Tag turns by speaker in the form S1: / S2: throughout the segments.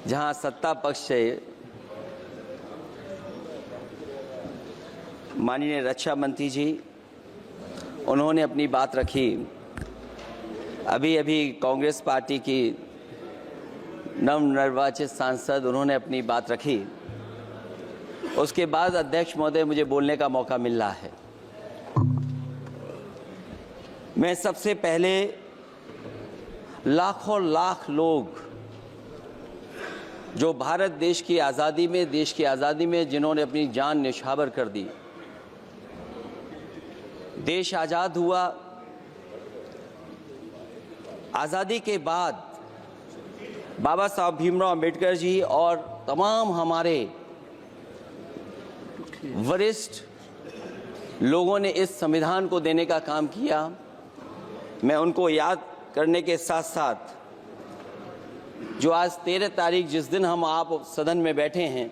S1: जहां सत्ता पक्ष से माननीय रक्षा मंत्री जी उन्होंने अपनी बात रखी। अभी अभी कांग्रेस पार्टी की नवनिर्वाचित सांसद उन्होंने अपनी बात रखी। उसके बाद अध्यक्ष महोदय मुझे बोलने का मौका मिल रहा है। मैं सबसे पहले लाखों लाख लोग जो भारत देश की आज़ादी में जिन्होंने अपनी जान न्यौछावर कर दी, देश आज़ाद हुआ। आज़ादी के बाद बाबा साहब भीमराव अंबेडकर जी और तमाम हमारे वरिष्ठ लोगों ने इस संविधान को देने का काम किया। मैं उनको याद करने के साथ साथ जो आज 13 तारीख जिस दिन हम आप सदन में बैठे हैं,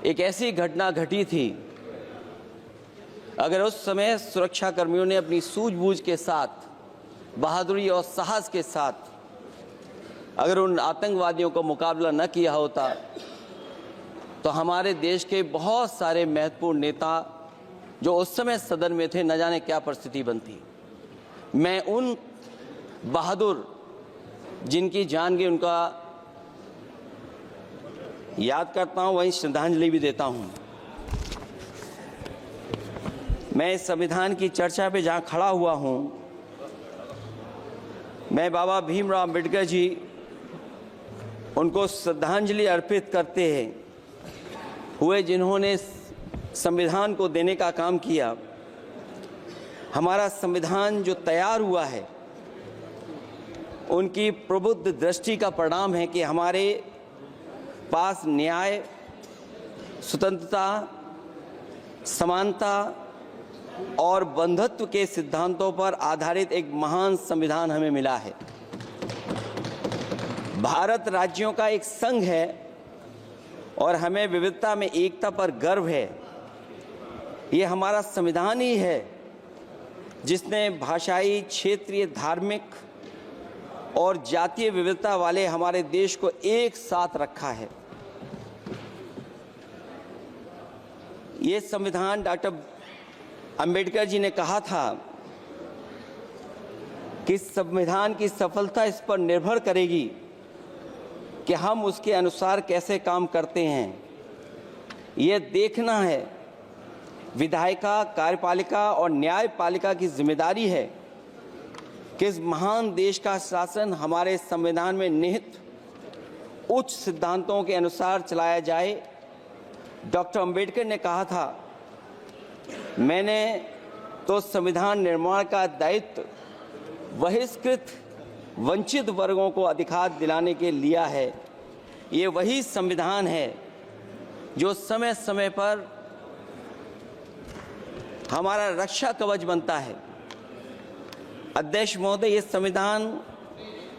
S1: एक ऐसी घटना घटी थी, अगर उस समय सुरक्षा कर्मियों ने अपनी सूझबूझ के साथ, बहादुरी और साहस के साथ अगर उन आतंकवादियों को मुकाबला न किया होता तो हमारे देश के बहुत सारे महत्वपूर्ण नेता जो उस समय सदन में थे, न जाने क्या परिस्थिति बनती। मैं उन बहादुर जिनकी जान गई उनका याद करता हूं, वहीं श्रद्धांजलि भी देता हूं। मैं इस संविधान की चर्चा पे जहां खड़ा हुआ हूं, मैं बाबा भीमराव अंबेडकर जी उनको श्रद्धांजलि अर्पित करते हुए जिन्होंने संविधान को देने का काम किया। हमारा संविधान जो तैयार हुआ है उनकी प्रबुद्ध दृष्टि का परिणाम है कि हमारे पास न्याय, स्वतंत्रता, समानता और बंधुत्व के सिद्धांतों पर आधारित एक महान संविधान हमें मिला है। भारत राज्यों का एक संघ है और हमें विविधता में एकता पर गर्व है। ये हमारा संविधान ही है जिसने भाषाई, क्षेत्रीय, धार्मिक और जातीय विविधता वाले हमारे देश को एक साथ रखा है। ये संविधान डॉक्टर अंबेडकर जी ने कहा था कि संविधान की सफलता इस पर निर्भर करेगी कि हम उसके अनुसार कैसे काम करते हैं। ये देखना है, विधायिका, कार्यपालिका और न्यायपालिका की जिम्मेदारी है कि इस महान देश का शासन हमारे संविधान में निहित उच्च सिद्धांतों के अनुसार चलाया जाए। डॉक्टर अंबेडकर ने कहा था, मैंने तो संविधान निर्माण का दायित्व बहिष्कृत वंचित वर्गों को अधिकार दिलाने के लिया है। ये वही संविधान है जो समय समय पर हमारा रक्षा कवच बनता है। अध्यक्ष महोदय, ये संविधान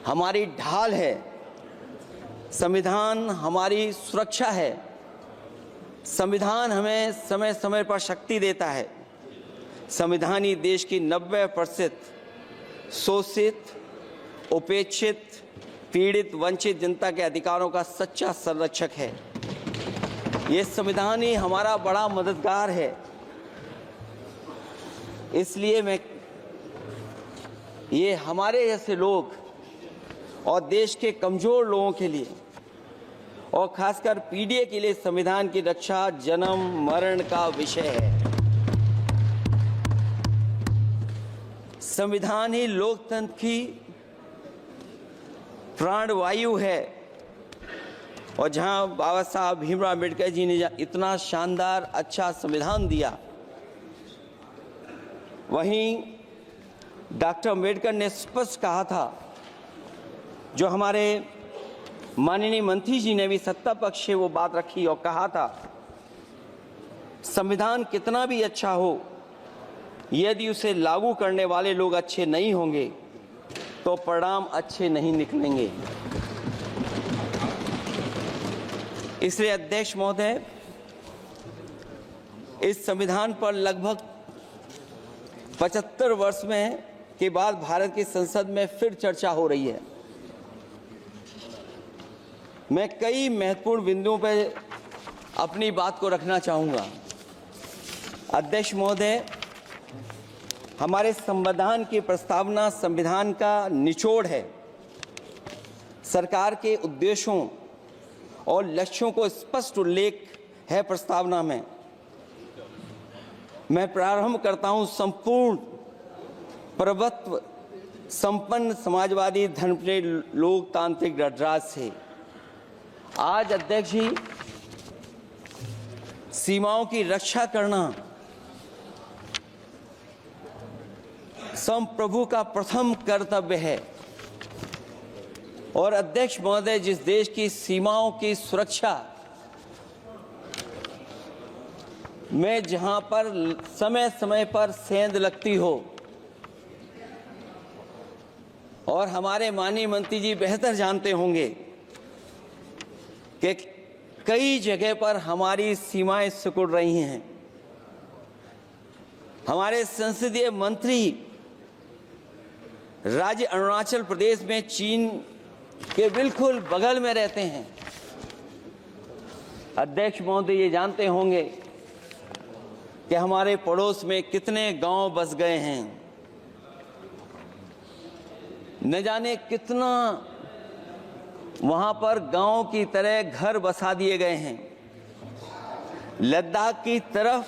S1: हमारी ढाल है, संविधान हमारी सुरक्षा है, संविधान हमें समय समय पर शक्ति देता है। संविधान ही देश की 90% शोषित, उपेक्षित, पीड़ित, वंचित जनता के अधिकारों का सच्चा संरक्षक है। ये संविधान ही हमारा बड़ा मददगार है। इसलिए ये हमारे जैसे लोग और देश के कमजोर लोगों के लिए और खासकर पीढ़ी के लिए संविधान की रक्षा जन्म मरण का विषय है। संविधान ही लोकतंत्र की प्राणवायु है और जहां बाबा साहब भीमराव अंबेडकर जी ने इतना शानदार अच्छा संविधान दिया, वहीं डॉक्टर अंबेडकर ने स्पष्ट कहा था, जो हमारे माननीय मंत्री जी ने भी सत्ता पक्ष से वो बात रखी और कहा था, संविधान कितना भी अच्छा हो, यदि उसे लागू करने वाले लोग अच्छे नहीं होंगे तो परिणाम अच्छे नहीं निकलेंगे। इसलिए अध्यक्ष महोदय, इस संविधान पर लगभग 75 वर्ष में के बाद भारत की संसद में फिर चर्चा हो रही है। मैं कई महत्वपूर्ण बिंदुओं पर अपनी बात को रखना चाहूँगा। अध्यक्ष महोदय, हमारे संविधान की प्रस्तावना संविधान का निचोड़ है। सरकार के उद्देश्यों और लक्ष्यों को स्पष्ट उल्लेख है प्रस्तावना में। मैं प्रारंभ करता हूं संपूर्ण प्रभुत्व संपन्न समाजवादी धर्मप्रिय लोकतांत्रिक गणराज्य से। आज अध्यक्ष जी, सीमाओं की रक्षा करना संप्रभु का प्रथम कर्तव्य है। और अध्यक्ष महोदय, जिस देश की सीमाओं की सुरक्षा में जहां पर समय समय पर सेंध लगती हो, और हमारे माननीय मंत्री जी बेहतर जानते होंगे कि कई जगह पर हमारी सीमाएं सिकुड़ रही हैं। हमारे संसदीय मंत्री राज्य अरुणाचल प्रदेश में चीन के बिल्कुल बगल में रहते हैं। अध्यक्ष महोदय ये जानते होंगे कि हमारे पड़ोस में कितने गांव बस गए हैं, न जाने कितना वहां पर गांव की तरह घर बसा दिए गए हैं। लद्दाख की तरफ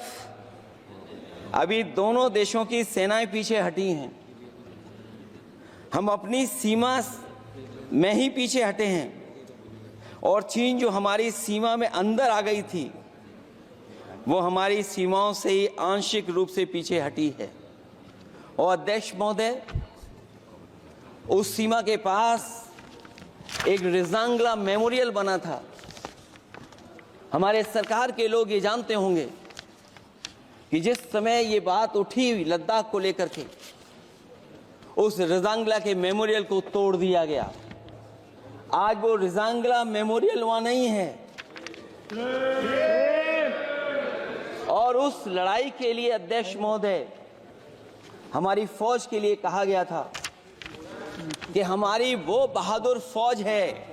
S1: अभी दोनों देशों की सेनाएं पीछे हटी हैं। हम अपनी सीमा में ही पीछे हटे हैं, और चीन जो हमारी सीमा में अंदर आ गई थी, वो हमारी सीमाओं से ही आंशिक रूप से पीछे हटी है। और अध्यक्ष महोदय, उस सीमा के पास एक रिजांगला मेमोरियल बना था। हमारे सरकार के लोग ये जानते होंगे कि जिस समय ये बात उठी लद्दाख को लेकर के, उस रिजांगला के मेमोरियल को तोड़ दिया गया। आज वो रिजांगला मेमोरियल वहां नहीं है। और उस लड़ाई के लिए अध्यक्ष महोदय, हमारी फौज के लिए कहा गया था कि हमारी वो बहादुर फौज है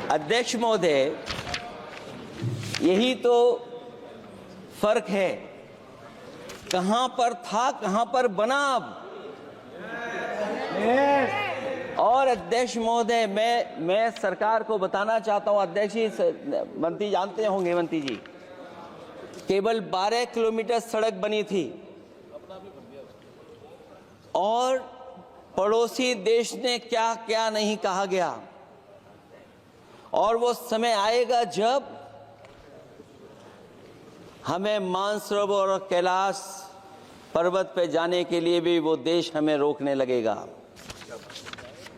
S1: अध्यक्ष महोदय, यही तो फर्क है। कहां पर था, कहां पर बना अब। और अध्यक्ष महोदय, मैं सरकार को बताना चाहता हूं, अध्यक्ष जी, मंत्री जानते होंगे, मंत्री जी, केवल 12 किलोमीटर सड़क बनी थी, और पड़ोसी देश ने क्या क्या नहीं कहा गया। और वो समय आएगा जब हमें मानसरोवर और कैलाश पर्वत पे जाने के लिए भी वो देश हमें रोकने लगेगा।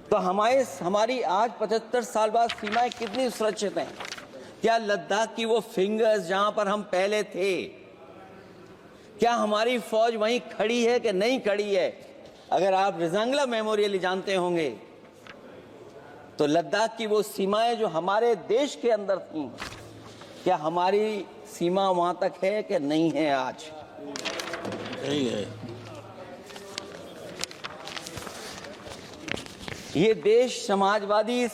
S1: तो हमारी आज 75 साल बाद सीमाएं कितनी सुरक्षित हैं? क्या लद्दाख की वो फिंगर्स जहां पर हम पहले थे, क्या हमारी फौज वहीं खड़ी है कि नहीं खड़ी है? अगर आप रिजांगला मेमोरियल जानते होंगे, तो लद्दाख की वो सीमाएं जो हमारे देश के अंदर थी, क्या हमारी सीमा वहां तक है कि नहीं है? आज नहीं है। ये देश समाजवादी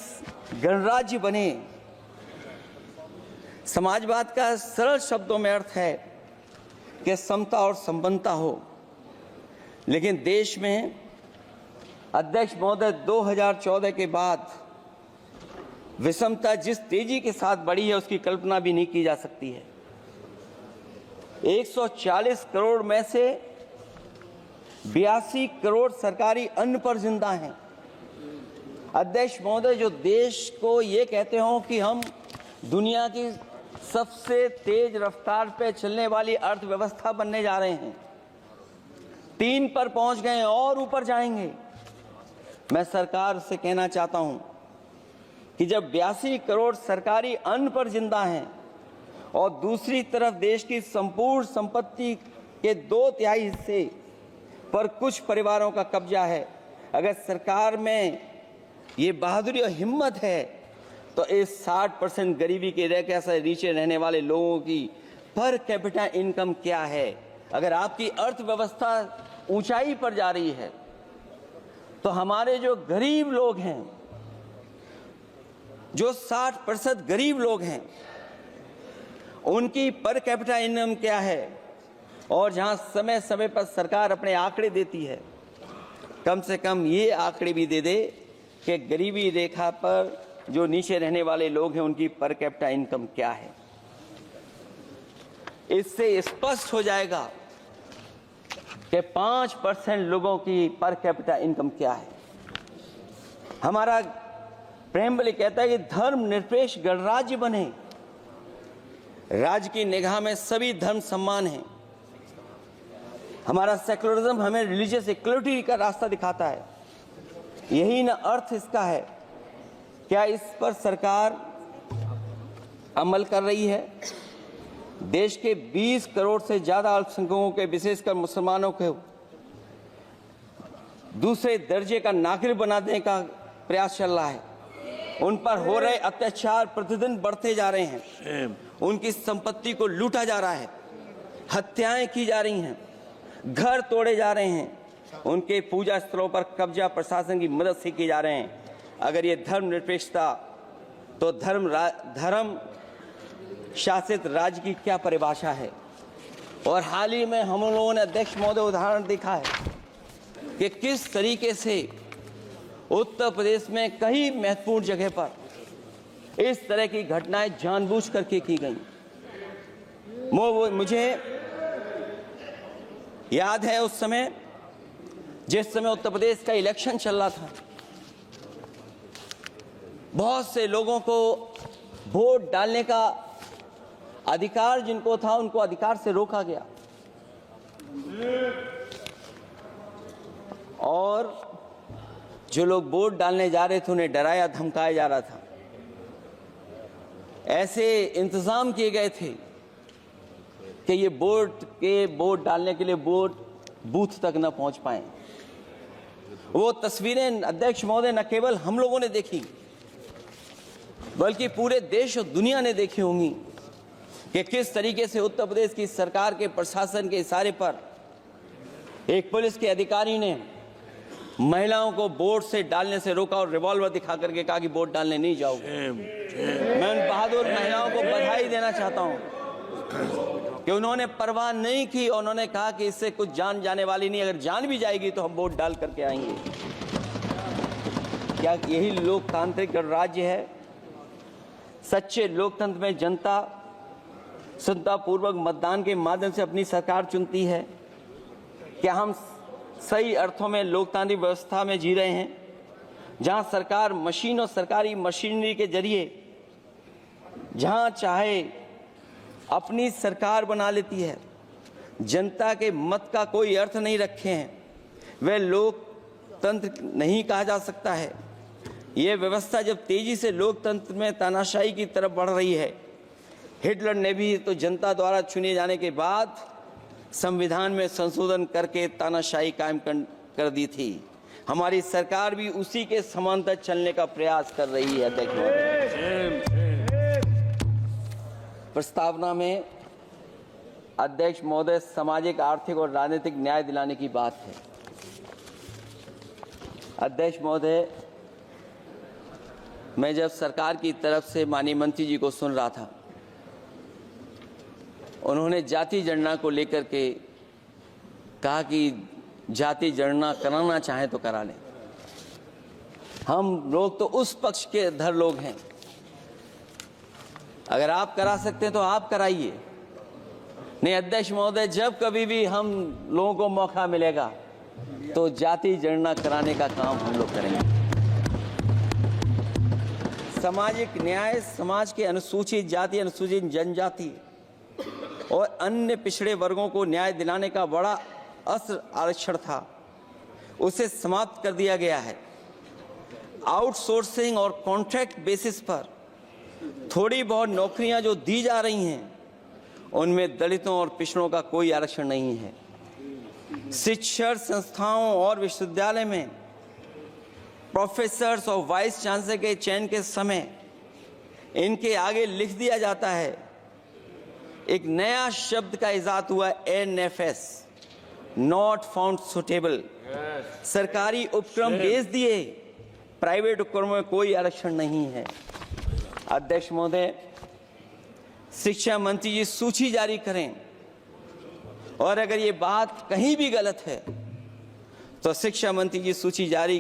S1: गणराज्य बने। समाजवाद का सरल शब्दों में अर्थ है कि समता और संपन्नता हो। लेकिन देश में अध्यक्ष महोदय, 2014 के बाद विषमता जिस तेजी के साथ बढ़ी है, उसकी कल्पना भी नहीं की जा सकती है। 140 करोड़ में से 82 करोड़ सरकारी अन्न पर जिंदा हैं। अध्यक्ष महोदय, जो देश को ये कहते हो कि हम दुनिया की सबसे तेज रफ्तार पे चलने वाली अर्थव्यवस्था बनने जा रहे हैं, 3 पर पहुंच गए और ऊपर जाएंगे। मैं सरकार से कहना चाहता हूं कि जब 82 करोड़ सरकारी अन्न पर जिंदा हैं और दूसरी तरफ देश की संपूर्ण संपत्ति के 2/3 हिस्से पर कुछ परिवारों का कब्जा है, अगर सरकार में ये बहादुरी और हिम्मत है, तो इस 60% गरीबी के रेखा से नीचे रहने वाले लोगों की पर कैपिटा इनकम क्या है? अगर आपकी अर्थव्यवस्था ऊंचाई पर जा रही है तो हमारे जो गरीब लोग हैं, जो 60% गरीब लोग हैं, उनकी पर कैपिटा इनकम क्या है, और जहां समय समय पर सरकार अपने आंकड़े देती है, कम से कम ये आंकड़े भी दे दे कि गरीबी रेखा पर जो नीचे रहने वाले लोग हैं उनकी पर कैपिटा इनकम क्या है। इससे स्पष्ट हो जाएगा कि 5% लोगों की पर कैपिटा इनकम क्या है। हमारा प्रेमबली कहता है कि धर्म निरपेक्ष गणराज्य बने, राज्य की निगाह में सभी धर्म समान हैं। हमारा सेकुलरिज्म हमें रिलीजियस इक्वलिटी का रास्ता दिखाता है। यही न अर्थ इसका है। क्या इस पर सरकार अमल कर रही है? देश के 20 करोड़ से ज्यादा अल्पसंख्यकों के, विशेषकर मुसलमानों को दूसरे दर्जे का नागरिक बना देने का प्रयास चल रहा है। उन पर हो रहे अत्याचार प्रतिदिन बढ़ते जा रहे हैं। उनकी संपत्ति को लूटा जा रहा है, हत्याएं की जा रही हैं, घर तोड़े जा रहे हैं, उनके पूजा स्थलों पर कब्जा प्रशासन की मदद से किए जा रहे हैं। अगर ये धर्मनिरपेक्षता, तो धर्म शासित राज्य की क्या परिभाषा है? और हाल ही में हम लोगों ने अध्यक्ष महोदय उदाहरण देखा है कि किस तरीके से उत्तर प्रदेश में कई महत्वपूर्ण जगह पर इस तरह की घटनाएं जानबूझ करके की गई। मुझे याद है उस समय, जिस समय उत्तर प्रदेश का इलेक्शन चल रहा था, बहुत से लोगों को वोट डालने का अधिकार जिनको था, उनको अधिकार से रोका गया और जो लोग वोट डालने जा रहे थे उन्हें डराया धमकाया जा रहा था। ऐसे इंतजाम किए गए थे कि ये वोट डालने के लिए वोट बूथ तक न पहुंच पाए। वो तस्वीरें अध्यक्ष महोदय न केवल हम लोगों ने देखी, बल्कि पूरे देश और दुनिया ने देखी होंगी कि किस तरीके से उत्तर प्रदेश की सरकार के प्रशासन के इशारे पर एक पुलिस के अधिकारी ने महिलाओं को वोट से डालने से रोका और रिवॉल्वर दिखा करके कहा कि वोट डालने नहीं जाओगे। मैं उन बहादुर महिलाओं को बधाई देना चाहता हूं कि उन्होंने परवाह नहीं की और उन्होंने कहा कि इससे कुछ जान जाने वाली नहीं, अगर जान भी जाएगी तो हम वोट डाल करके आएंगे। क्या यही लोकतांत्रिक गणराज्य है? सच्चे लोकतंत्र में जनता श्रद्धापूर्वक मतदान के माध्यम से अपनी सरकार चुनती है। क्या हम सही अर्थों में लोकतांत्रिक व्यवस्था में जी रहे हैं, जहां सरकार मशीन और सरकारी मशीनरी के जरिए जहां चाहे अपनी सरकार बना लेती है, जनता के मत का कोई अर्थ नहीं रखे हैं, वह लोकतंत्र नहीं कहा जा सकता है। यह व्यवस्था जब तेजी से लोकतंत्र में तानाशाही की तरफ बढ़ रही है, हिटलर ने भी तो जनता द्वारा चुने जाने के बाद संविधान में संशोधन करके तानाशाही कायम कर दी थी। हमारी सरकार भी उसी के समांतर चलने का प्रयास कर रही है। प्रस्तावना में अध्यक्ष महोदय सामाजिक, आर्थिक और राजनीतिक न्याय दिलाने की बात है। अध्यक्ष महोदय, मैं जब सरकार की तरफ से माननीय मंत्री जी को सुन रहा था, उन्होंने जाति जनगणना को लेकर के कहा कि जाति जनगणना कराना चाहे तो करा लें। हम लोग तो उस पक्ष के धर लोग हैं, अगर आप करा सकते हैं तो आप कराइए। नहीं अध्यक्ष महोदय, जब कभी भी हम लोगों को मौका मिलेगा तो जाति जनगणना कराने का काम हम लोग करेंगे। सामाजिक न्याय समाज के अनुसूचित जाति, अनुसूचित जनजाति और अन्य पिछड़े वर्गों को न्याय दिलाने का बड़ा अस्त्र आरक्षण था, उसे समाप्त कर दिया गया है। आउटसोर्सिंग और कॉन्ट्रैक्ट बेसिस पर थोड़ी बहुत नौकरियां जो दी जा रही हैं, उनमें दलितों और पिछड़ों का कोई आरक्षण नहीं है। शिक्षण संस्थाओं और विश्वविद्यालय में प्रोफेसर्स और वाइस चांसलर के चयन के समय इनके आगे लिख दिया जाता है एक नया शब्द का इजाद हुआ, NFS, नॉट फाउंड सुटेबल। सरकारी उपक्रम भेज दिए, प्राइवेट उपक्रमों में कोई आरक्षण नहीं है। अध्यक्ष महोदय, शिक्षा मंत्री जी सूची जारी करें, और अगर ये बात कहीं भी गलत है तो शिक्षा मंत्री जी सूची जारी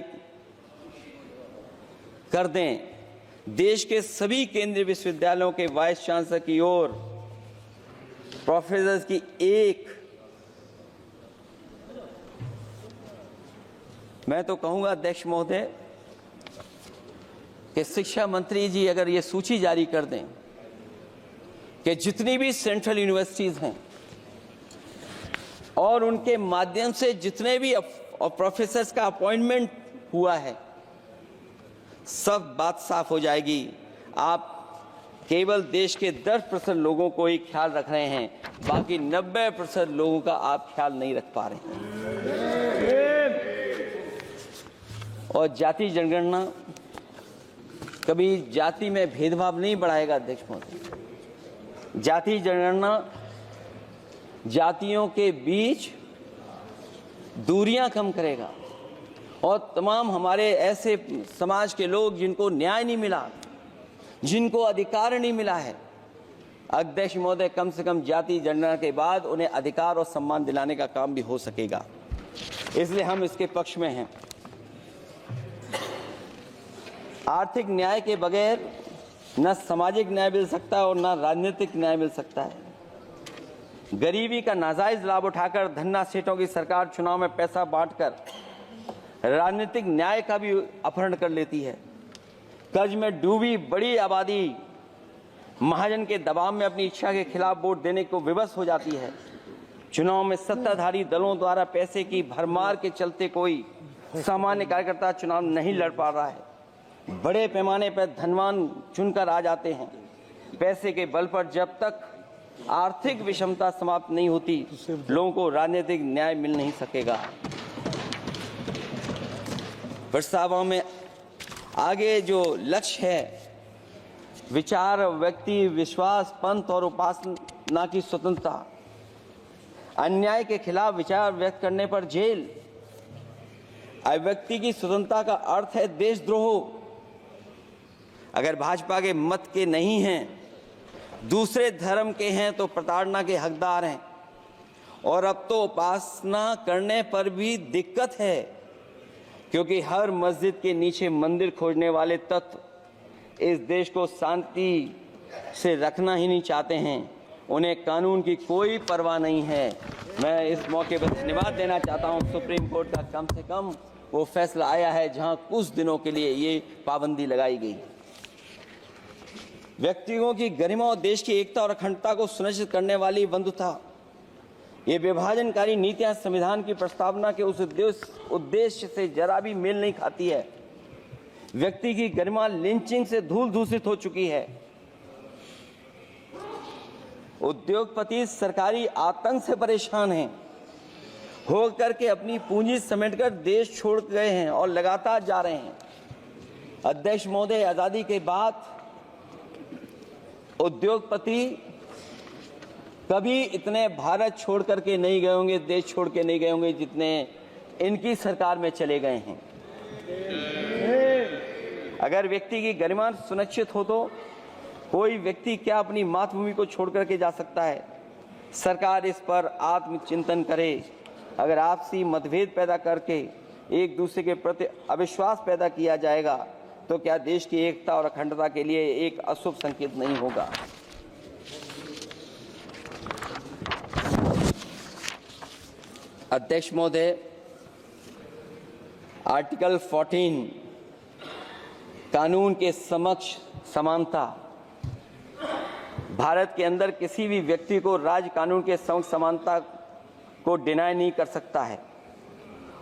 S1: कर दें। देश के सभी केंद्रीय विश्वविद्यालयों के वाइस चांसलर की ओर प्रोफेसर की एक, मैं तो कहूंगा अध्यक्ष महोदय कि शिक्षा मंत्री जी अगर ये सूची जारी कर दें कि जितनी भी सेंट्रल यूनिवर्सिटीज हैं और उनके माध्यम से जितने भी प्रोफेसर्स का अपॉइंटमेंट हुआ है, सब बात साफ हो जाएगी। आप केवल देश के 10% लोगों को ही ख्याल रख रहे हैं, बाकी 90% लोगों का आप ख्याल नहीं रख पा रहे हैं। और जाति जनगणना कभी जाति में भेदभाव नहीं बढ़ाएगा अध्यक्ष महोदय। जाति जनगणना जातियों के बीच दूरियां कम करेगा और तमाम हमारे ऐसे समाज के लोग जिनको न्याय नहीं मिला, जिनको अधिकार नहीं मिला है, अध्यक्ष महोदय कम से कम जाति जनगणना के बाद उन्हें अधिकार और सम्मान दिलाने का काम भी हो सकेगा। इसलिए हम इसके पक्ष में हैं। आर्थिक न्याय के बगैर न सामाजिक न्याय मिल सकता है और न राजनीतिक न्याय मिल सकता है। गरीबी का नाजायज लाभ उठाकर धन्ना सेठों की सरकार चुनाव में पैसा बांटकर राजनीतिक न्याय का भी अपहरण कर लेती है। कर्ज में डूबी बड़ी आबादी महाजन के दबाव में अपनी इच्छा के खिलाफ वोट देने को विवश हो जाती है। चुनाव में सत्ताधारी दलों द्वारा पैसे की भरमार के चलते कोई सामान्य कार्यकर्ता चुनाव नहीं लड़ पा रहा है। बड़े पैमाने पर धनवान चुनकर आ जाते हैं। पैसे के बल पर जब तक आर्थिक विषमता समाप्त नहीं होती, लोगों को राजनीतिक न्याय मिल नहीं सकेगा। प्रस्तावों में आगे जो लक्ष्य है, विचार, व्यक्ति विश्वास, पंथ और उपासना की स्वतंत्रता, अन्याय के खिलाफ विचार व्यक्त करने पर जेल, अभिव्यक्ति की स्वतंत्रता का अर्थ है देशद्रोह। अगर भाजपा के मत के नहीं हैं, दूसरे धर्म के हैं तो प्रताड़ना के हकदार हैं। और अब तो उपासना करने पर भी दिक्कत है, क्योंकि हर मस्जिद के नीचे मंदिर खोजने वाले तत्व इस देश को शांति से रखना ही नहीं चाहते हैं। उन्हें कानून की कोई परवाह नहीं है। मैं इस मौके पर धन्यवाद देना चाहता हूं। सुप्रीम कोर्ट का कम से कम वो फैसला आया है जहां कुछ दिनों के लिए ये पाबंदी लगाई गई। व्यक्तियों की गरिमा और देश की एकता और अखंडता को सुनिश्चित करने वाली बंधुता, ये विभाजनकारी नीतियां संविधान की प्रस्तावना के उस उद्देश्य से जरा भी मेल नहीं खाती है। व्यक्ति की गरिमा लिंचिंग से धूल दूषित हो चुकी है। उद्योगपति सरकारी आतंक से परेशान हैं, हो करके अपनी पूंजी समेटकर देश छोड़ गए हैं और लगातार जा रहे हैं। अध्यक्ष महोदय, आजादी के बाद उद्योगपति कभी इतने भारत छोड़ करके नहीं गए होंगे, देश छोड़ के नहीं गए होंगे जितने इनकी सरकार में चले गए हैं। अगर व्यक्ति की गरिमा सुनिश्चित हो तो कोई व्यक्ति क्या अपनी मातृभूमि को छोड़ करके जा सकता है? सरकार इस पर आत्मचिंतन करे। अगर आपसी मतभेद पैदा करके एक दूसरे के प्रति अविश्वास पैदा किया जाएगा तो क्या देश की एकता और अखंडता के लिए एक अशुभ संकेत नहीं होगा? अध्यक्ष महोदय, आर्टिकल 14 कानून के समक्ष समानता, भारत के अंदर किसी भी व्यक्ति को राज्य कानून के समक्ष समानता को डिनाई नहीं कर सकता है।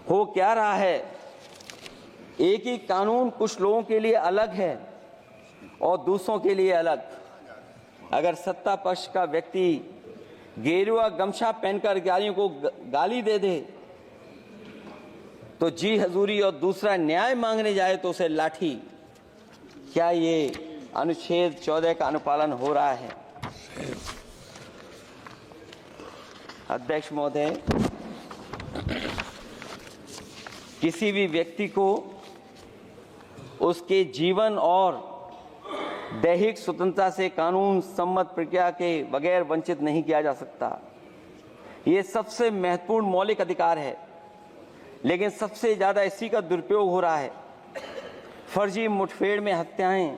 S1: हो क्या रहा है, एक ही कानून कुछ लोगों के लिए अलग है और दूसरों के लिए अलग। अगर सत्ता पक्ष का व्यक्ति गेरुआ गमछा पहनकर गालियों को गाली दे दे तो जी हजूरी और दूसरा न्याय मांगने जाए तो उसे लाठी। क्या ये अनुच्छेद 14 का अनुपालन हो रहा है? अध्यक्ष महोदय, किसी भी व्यक्ति को उसके जीवन और दैहिक स्वतंत्रता से कानून सम्मत प्रक्रिया के बगैर वंचित नहीं किया जा सकता। ये सबसे महत्वपूर्ण मौलिक अधिकार है, लेकिन सबसे ज़्यादा इसी का दुरुपयोग हो रहा है। फर्जी मुठभेड़ में हत्याएं,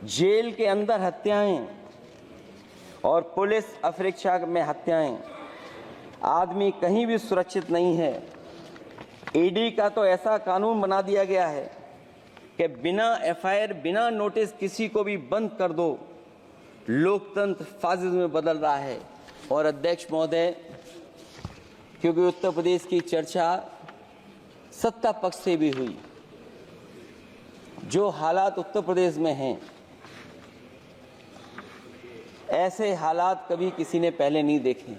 S1: जेल के अंदर हत्याएं और पुलिस अफरीक्षा में हत्याएं। आदमी कहीं भी सुरक्षित नहीं है। ईडी का तो ऐसा कानून बना दिया गया है कि बिना एफआईआर, बिना नोटिस किसी को भी बंद कर दो। लोकतंत्र फासिज्म में बदल रहा है। और अध्यक्ष महोदय, क्योंकि उत्तर प्रदेश की चर्चा सत्ता पक्ष से भी हुई, जो हालात उत्तर प्रदेश में हैं, ऐसे हालात कभी किसी ने पहले नहीं देखे।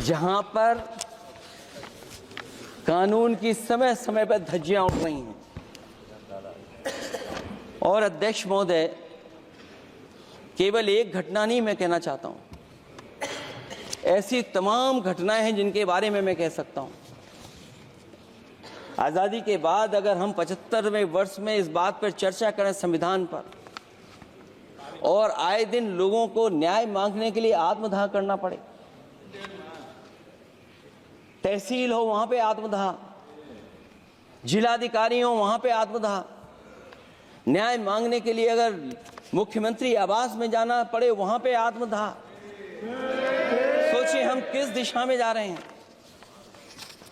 S1: जहां पर कानून की समय समय पर धज्जियां उड़ रही हैं। और अध्यक्ष महोदय, केवल एक घटना नहीं मैं कहना चाहता हूं, ऐसी तमाम घटनाएं हैं जिनके बारे में मैं कह सकता हूं। आज़ादी के बाद अगर हम 75वें वर्ष में इस बात पर चर्चा करें संविधान पर, और आए दिन लोगों को न्याय मांगने के लिए आत्मदाह करना पड़े, तहसील हो वहां पे आत्मदाह, जिलाधिकारी हो वहां पे आत्मदाह, न्याय मांगने के लिए अगर मुख्यमंत्री आवास में जाना पड़े वहां पे आत्मदाह। सोचिए हम किस दिशा में जा रहे हैं।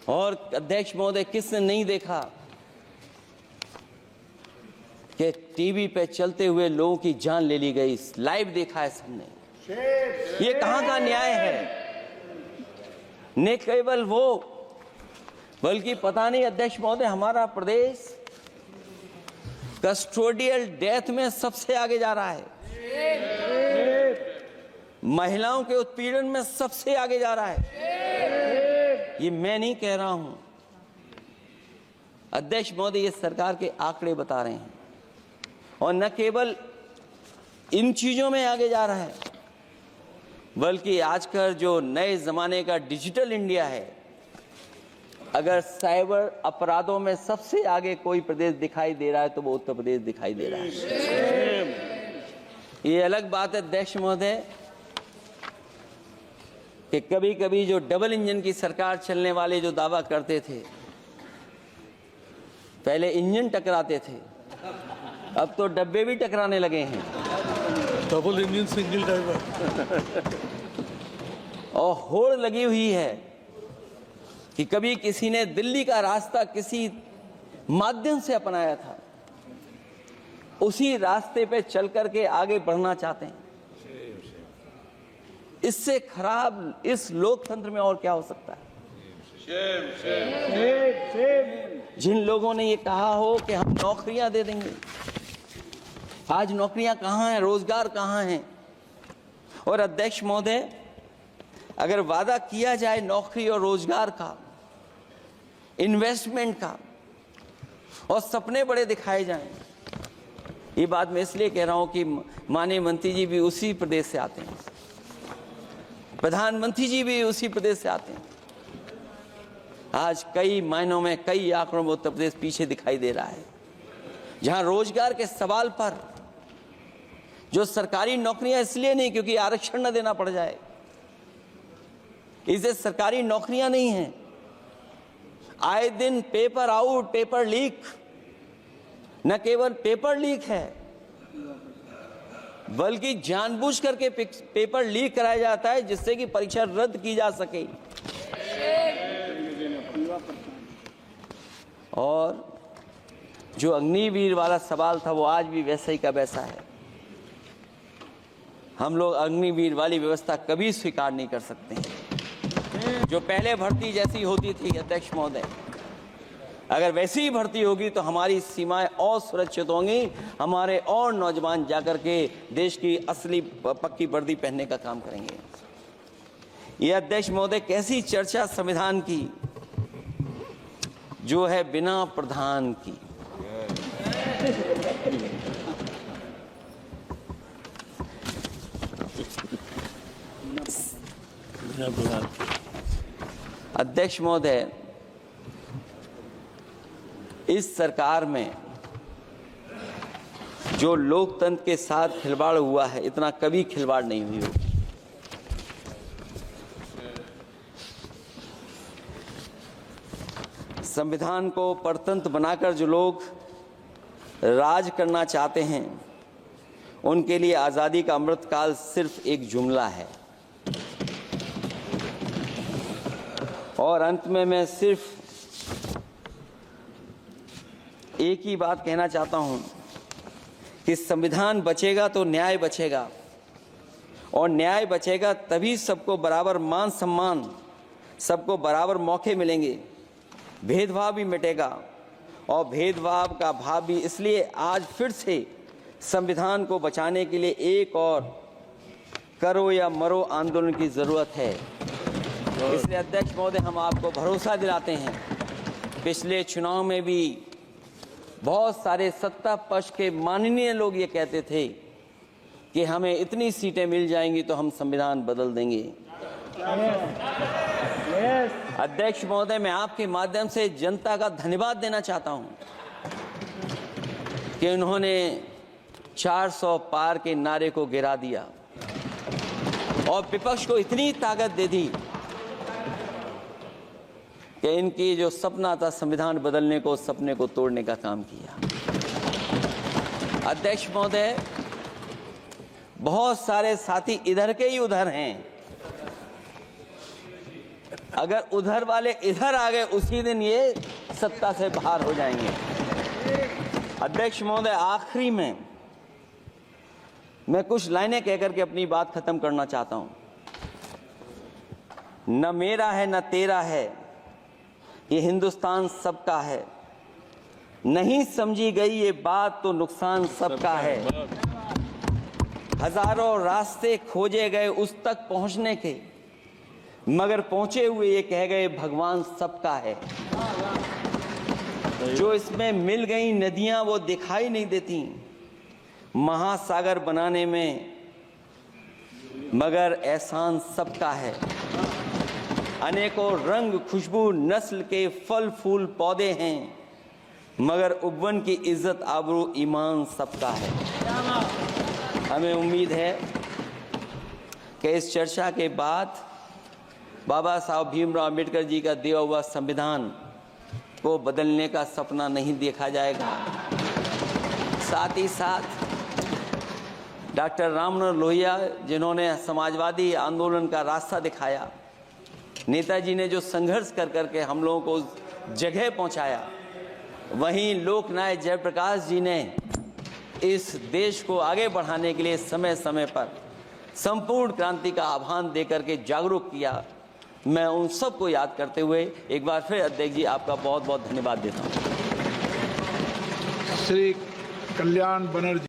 S1: और अध्यक्ष महोदय, किसने नहीं देखा कि टीवी पे चलते हुए लोगों की जान ले ली गई? लाइव देखा है सबने। ये कहां का न्याय है? न केवल वो, बल्कि पता नहीं अध्यक्ष महोदय, हमारा प्रदेश कस्टोडियल डेथ में सबसे आगे जा रहा है, महिलाओं के उत्पीड़न में सबसे आगे जा रहा है। ये मैं नहीं कह रहा हूं, अध्यक्ष महोदय, ये सरकार के आंकड़े बता रहे हैं। और न केवल इन चीजों में आगे जा रहा है, बल्कि आजकल जो नए जमाने का डिजिटल इंडिया है, अगर साइबर अपराधों में सबसे आगे कोई प्रदेश दिखाई दे रहा है तो वो उत्तर प्रदेश दिखाई दे रहा है। ये अलग बात है अध्यक्ष महोदय कि कभी कभी जो डबल इंजन की सरकार चलने वाले जो दावा करते थे, पहले इंजन टकराते थे, अब तो डब्बे भी टकराने लगे हैं।
S2: Double engine single driver.
S1: और होड़ लगी हुई है कि कभी किसी ने दिल्ली का रास्ता किसी माध्यम से अपनाया था, उसी रास्ते पे चल करके आगे बढ़ना चाहते हैं। इससे खराब इस लोकतंत्र में और क्या हो सकता है? जिन लोगों ने ये कहा हो कि हम नौकरियां दे देंगे, आज नौकरियां कहां हैं? रोजगार कहां हैं? और अध्यक्ष महोदय, अगर वादा किया जाए नौकरी और रोजगार का, इन्वेस्टमेंट का, और सपने बड़े दिखाए जाएं, ये बात मैं इसलिए कह रहा हूं कि माननीय मंत्री जी भी उसी प्रदेश से आते हैं, प्रधानमंत्री जी भी उसी प्रदेश से आते हैं। आज कई मायनों में, कई आंकड़ों में उत्तर प्रदेश पीछे दिखाई दे रहा है। जहां रोजगार के सवाल पर, जो सरकारी नौकरियां इसलिए नहीं क्योंकि आरक्षण न देना पड़ जाए, इसे सरकारी नौकरियां नहीं हैं। आए दिन पेपर आउट, पेपर लीक, न केवल पेपर लीक है, बल्कि जानबूझ करके पेपर लीक कराया जाता है जिससे कि परीक्षा रद्द की जा सके। और जो अग्निवीर वाला सवाल था वो आज भी वैसा ही का वैसा है। हम लोग अग्निवीर वाली व्यवस्था कभी स्वीकार नहीं कर सकते हैं। जो पहले भर्ती जैसी होती थी अध्यक्ष महोदय, अगर वैसी ही भर्ती होगी तो हमारी सीमाएं और सुरक्षित होंगी, हमारे और नौजवान जाकर के देश की असली पक्की वर्दी पहनने का काम करेंगे। ये अध्यक्ष महोदय कैसी चर्चा संविधान की, जो है बिना प्रधान की। अध्यक्ष महोदय, इस सरकार में जो लोकतंत्र के साथ खिलवाड़ हुआ है, इतना कभी खिलवाड़ नहीं हुई होगी। संविधान को परतंत्र बनाकर जो लोग राज करना चाहते हैं, उनके लिए आज़ादी का अमृतकाल सिर्फ एक जुमला है। और अंत में मैं सिर्फ एक ही बात कहना चाहता हूं कि संविधान बचेगा तो न्याय बचेगा, और न्याय बचेगा तभी सबको बराबर मान सम्मान, सबको बराबर मौके मिलेंगे, भेदभाव भी मिटेगा। और भेदभाव का भाव भी इसलिए आज फिर से संविधान को बचाने के लिए एक और करो या मरो आंदोलन की जरूरत है। इसलिए अध्यक्ष महोदय, हम आपको भरोसा दिलाते हैं, पिछले चुनाव में भी बहुत सारे सत्ता पक्ष के माननीय लोग ये कहते थे कि हमें इतनी सीटें मिल जाएंगी तो हम संविधान बदल देंगे। अध्यक्ष महोदय, मैं आपके माध्यम से जनता का धन्यवाद देना चाहता हूं कि उन्होंने 400 पार के नारे को गिरा दिया और विपक्ष को इतनी ताकत दे दी कि इनकी जो सपना था संविधान बदलने को, उस सपने को तोड़ने का काम किया। अध्यक्ष महोदय, बहुत सारे साथी इधर के ही उधर हैं, अगर उधर वाले इधर आ गए उसी दिन ये सत्ता से बाहर हो जाएंगे। अध्यक्ष महोदय, आखिरी में मैं कुछ लाइनें कहकर के अपनी बात खत्म करना चाहता हूं। न मेरा है न तेरा है, ये हिंदुस्तान सबका है, नहीं समझी गई ये बात तो नुकसान सबका है। हजारों रास्ते खोजे गए उस तक पहुंचने के, मगर पहुंचे हुए ये कह गए भगवान सबका है। जो इसमें मिल गई नदियां वो दिखाई नहीं देती महासागर बनाने में, मगर एहसान सबका है। अनेकों रंग खुशबू नस्ल के फल फूल पौधे हैं, मगर उपवन की इज्जत आबरू ईमान सबका है। हमें उम्मीद है कि इस चर्चा के बाद बाबा साहब भीमराव अम्बेडकर जी का दिया हुआ संविधान को बदलने का सपना नहीं देखा जाएगा। साथ ही साथ डॉक्टर राममनोहर लोहिया, जिन्होंने समाजवादी आंदोलन का रास्ता दिखाया, नेताजी ने जो संघर्ष कर करके हम लोगों को उस जगह पहुंचाया, वहीं लोकनायक जयप्रकाश जी ने इस देश को आगे बढ़ाने के लिए समय समय पर संपूर्ण क्रांति का आह्वान देकर के जागरूक किया। मैं उन सबको याद करते हुए एक बार फिर अध्यक्ष जी आपका बहुत बहुत धन्यवाद देता हूं।
S3: श्री कल्याण बनर्जी।